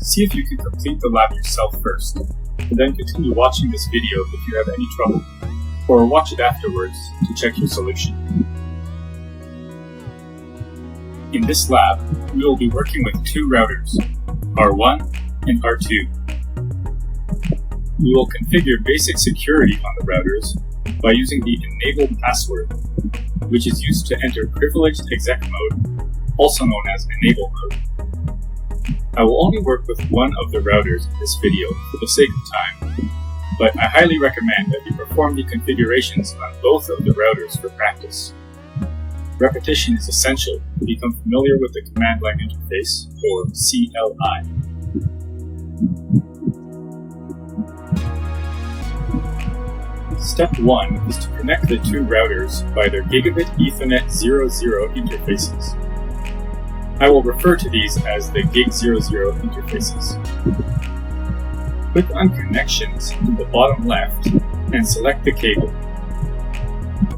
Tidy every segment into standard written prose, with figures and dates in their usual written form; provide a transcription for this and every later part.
See if you can complete the lab yourself first, and then continue watching this video if you have any trouble, or watch it afterwards to check your solution. In this lab, we will be working with two routers, R1 and R2. We will configure basic security on the routers by using the enable password, which is used to enter privileged exec mode, also known as enable mode. I will only work with one of the routers in this video for the sake of time, but I highly recommend that you perform the configurations on both of the routers for practice. Repetition is essential to become familiar with the command line interface, or CLI. Step 1 is to connect the two routers by their Gigabit Ethernet 00 interfaces. I will refer to these as the Gig00 interfaces. Click on Connections in the bottom left and select the cable.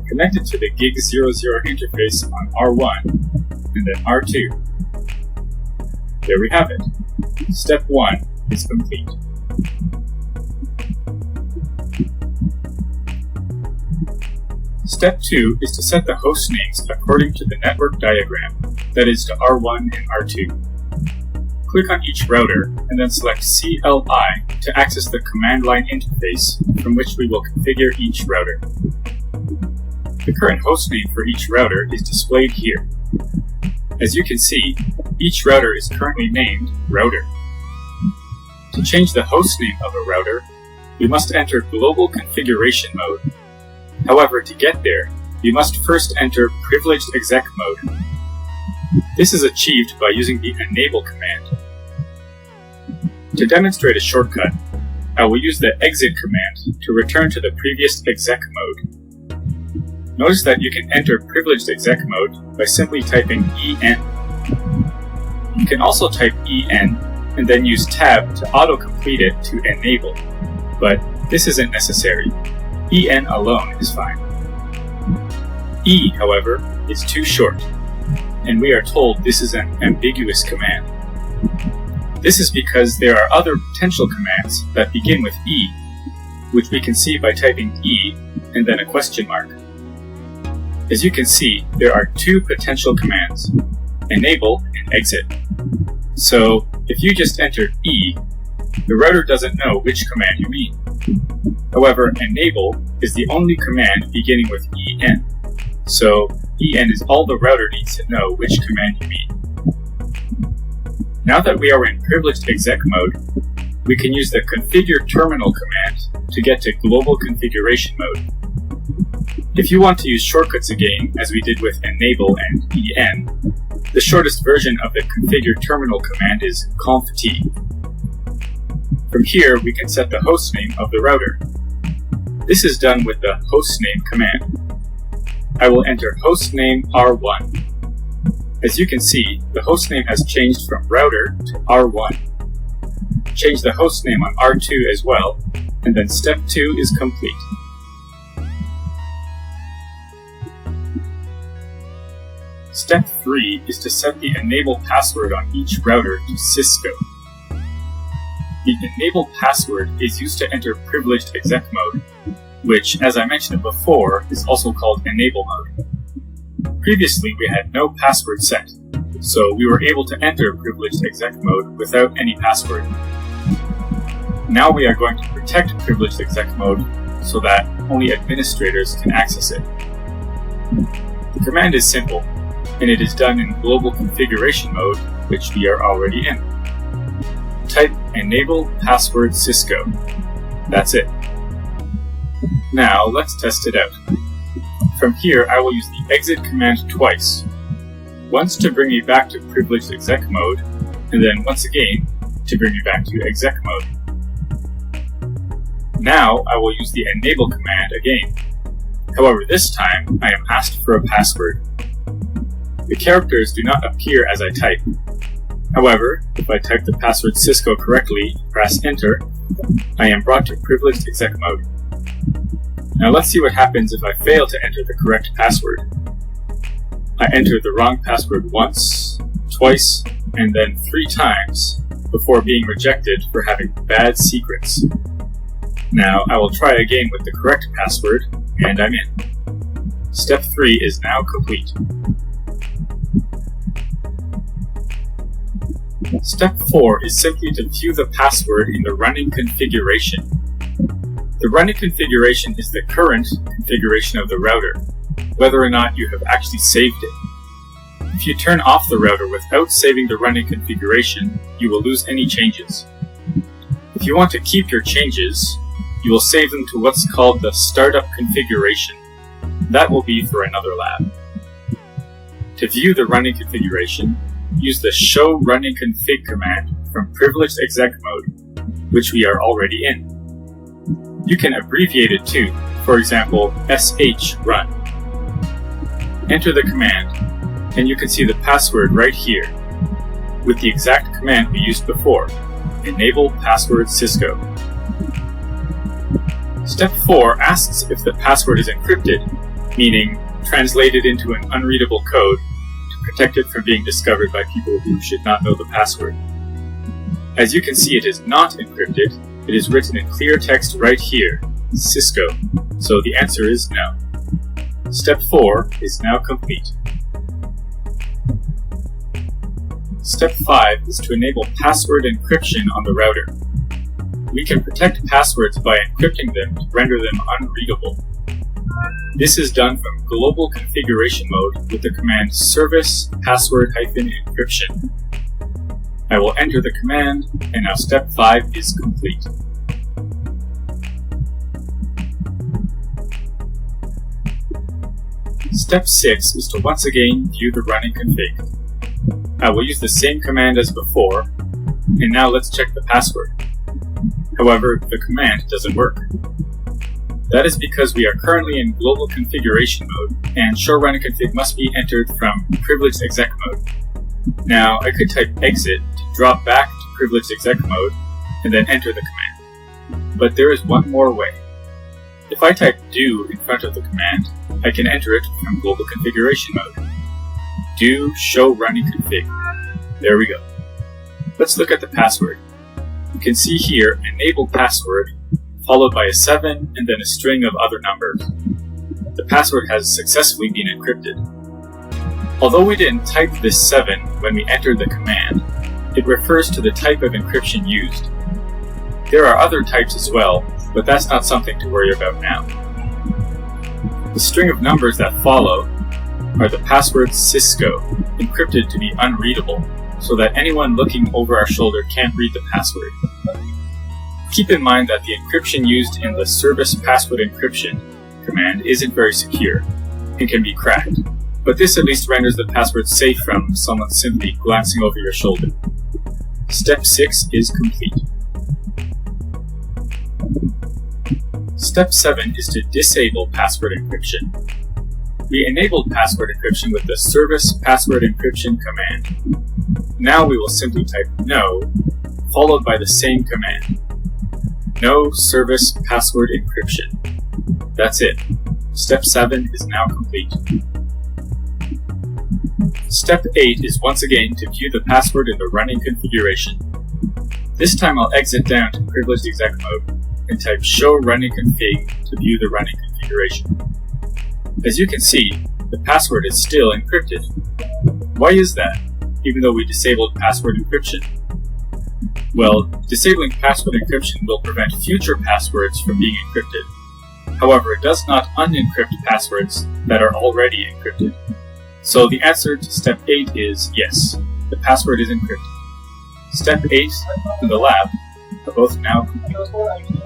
Connect it to the Gig00 interface on R1 and then R2. There we have it. Step 1 is complete. Step 2 is to set the host names according to the network diagram, that is to R1 and R2. Click on each router and then select CLI to access the command line interface from which we will configure each router. The current host name for each router is displayed here. As you can see, each router is currently named router. To change the host name of a router, we must enter global configuration mode. However, to get there, we must first enter privileged exec mode. This is achieved by using the enable command. To demonstrate a shortcut, I will use the exit command to return to the previous exec mode. Notice that you can enter privileged exec mode by simply typing EN. You can also type EN and then use tab to auto-complete it to enable, but this isn't necessary. EN alone is fine. E, however, is too short, and we are told this is an ambiguous command. This is because there are other potential commands that begin with E, which we can see by typing E and then a question mark. As you can see, there are two potential commands, enable and exit. So, if you just enter E, the router doesn't know which command you mean. However, enable is the only command beginning with EN, so EN is all the router needs to know which command you mean. Now that we are in privileged exec mode, we can use the configure terminal command to get to global configuration mode. If you want to use shortcuts again, as we did with enable and EN, the shortest version of the configure terminal command is conft. From here, we can set the host name of the router. This is done with the hostname command. I will enter hostname R1. As you can see, the hostname has changed from router to R1. Change the hostname on R2 as well, and then step 2 is complete. Step 3 is to set the enable password on each router to Cisco. The enable password is used to enter privileged exec mode, which, as I mentioned before, is also called enable mode. Previously, we had no password set, so we were able to enter privileged exec mode without any password. Now we are going to protect privileged exec mode so that only administrators can access it. The command is simple, and it is done in global configuration mode, which we are already in. Type enable password Cisco. That's it. Now let's test it out. From here, I will use the exit command twice. Once to bring me back to privileged exec mode, and then once again to bring me back to exec mode. Now I will use the enable command again. However, this time I am asked for a password. The characters do not appear as I type. However, if I type the password Cisco correctly and press enter, I am brought to privileged exec mode. Now let's see what happens if I fail to enter the correct password. I enter the wrong password once, twice, and then 3 times, before being rejected for having bad secrets. Now I will try again with the correct password, and I'm in. Step 3 is now complete. Step 4 is simply to view the password in the running configuration. The running configuration is the current configuration of the router, whether or not you have actually saved it. If you turn off the router without saving the running configuration, you will lose any changes. If you want to keep your changes, you will save them to what's called the startup configuration. That will be for another lab. To view the running configuration, use the show running config command from privileged exec mode, which we are already in. You can abbreviate it too, for example, sh-run. Enter the command, and you can see the password right here, with the exact command we used before, enable password Cisco. Step 4 asks if the password is encrypted, meaning translated into an unreadable code to protect it from being discovered by people who should not know the password. As you can see, it is not encrypted. It is written in clear text right here, Cisco, so the answer is no. Step 4 is now complete. Step 5 is to enable password encryption on the router. We can protect passwords by encrypting them to render them unreadable. This is done from global configuration mode with the command service password-encryption. I will enter the command, and now step 5 is complete. Step 6 is to once again view the running config. I will use the same command as before, and now let's check the password. However, the command doesn't work. That is because we are currently in global configuration mode, and show running config must be entered from privileged exec mode. Now, I could type exit to drop back to privileged exec mode, and then enter the command. But there is one more way. If I type do in front of the command, I can enter it from global configuration mode. Do show running config. There we go. Let's look at the password. You can see here enable password, followed by a 7 and then a string of other numbers. The password has successfully been encrypted. Although we didn't type this 7 when we entered the command, it refers to the type of encryption used. There are other types as well, but that's not something to worry about now. The string of numbers that follow are the password Cisco, encrypted to be unreadable, so that anyone looking over our shoulder can't read the password. Keep in mind that the encryption used in the service password encryption command isn't very secure and can be cracked, but this at least renders the password safe from someone simply glancing over your shoulder. Step 6 is complete. Step 7 is to disable password encryption. We enabled password encryption with the service password encryption command. Now we will simply type no, followed by the same command. No service password encryption. That's it. Step 7 is now complete. Step 8 is once again to view the password in the running configuration. This time I'll exit down to privileged exec mode and type show running config to view the running configuration. As you can see, the password is still encrypted. Why is that, even though we disabled password encryption? Well, disabling password encryption will prevent future passwords from being encrypted. However, it does not unencrypt passwords that are already encrypted. So the answer to step 8 is yes, the password is encrypted. Step 8 and the lab are both now complete.